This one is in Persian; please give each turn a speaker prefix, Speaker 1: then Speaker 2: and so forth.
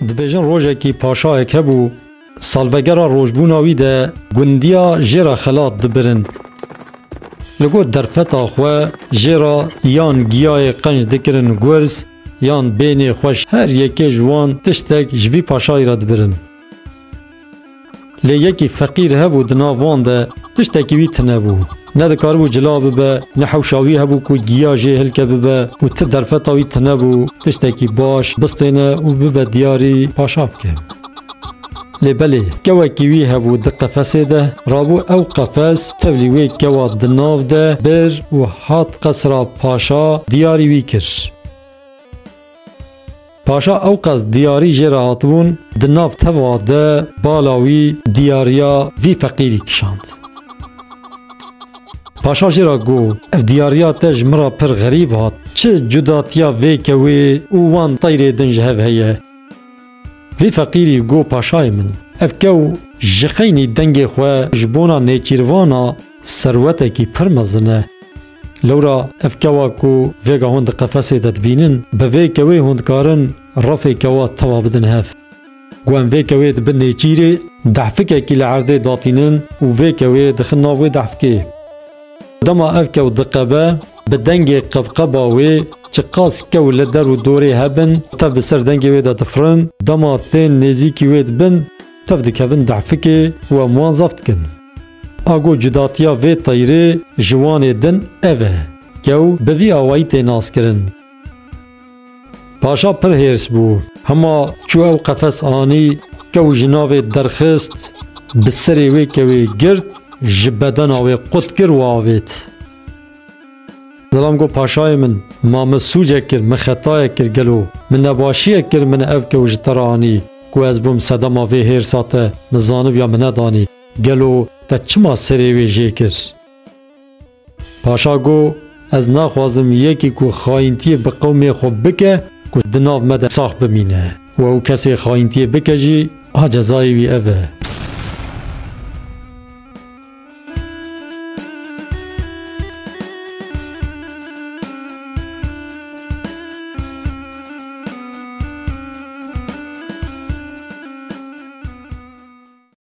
Speaker 1: دبیجن روژه کی پاشا هبو سالوگرا روژبونا وی ده گندیا جیرا خلات دبرن لگو درفتا خواه جیرا یان گیای قنج دکرن گورس یان بین خوش هر یکی جوان تشتک جوی پاشای را دبرن لی یکی فقیر هبو دناوان ده تشتکی وی تنبو نه دکاربو جلا ببه نه حوشاوی هبو که گیا جه هلکه ببه و ت درفتاوی تنبو تشتکی باش بستینه و ببه دیاری پاشاب که لی بله کوا کیوی هبو ده قفسه ده رابو او قفس تولیوی کوا دناو ده بر و هات قصرا پاشا دیاری وی کر پاشا او قص دیاری جره هاتبون دناو توا ده بالاوی دیاریا وی فقیری کشاند پاشا جرا گو اف دیاریا تج مرا پر غریب هات چه جداتیا وی کوی او وان طیر دنج هف هیه وی فقیری گو پاشای من اف کو جخینی دنگ خواه جبونا نیچیروانا سروته کی پر مزنه لورا اف کوا کو ویگا هند قفسه داد بینن به وی کوی هند کارن رفی کوا توا بدن هف گوان وی کوی دبن نیچیره دحفکه کی لعرده داتینن و وی کوی دخناوی دحفکه دما اف کو دقبه بدنگ قبقبا وی چه قاس کو لدر و دوری هبن تا بسر دنگ وی دا دفرن دما تین نزیکی وی دبن تف دکبن دحفکه و موانزافت کن آگو جداتیا وی طیره جوان دن اوه کو بوی آوائی تیناس کرن پاشا پر هرس بو هما چو او قفس آنی کو جناوی درخست بسری وی کوی گرد جبدن آوی قد کر و آوید دلم گو پاشای من ما مسوجه کر من خطای کر گلو من نباشیه کر من او کو جترانی کو از بوم صدم آوی هرساته مزانب یا من ندانی گلو تا چما سری وی جه کر پاشا گو از نخوازم یکی کو خاینتی به قوم خوب بکه کو دناو مده ساخ بمینه و او کسی خاینتی بکه جی ها جزایی وی اوه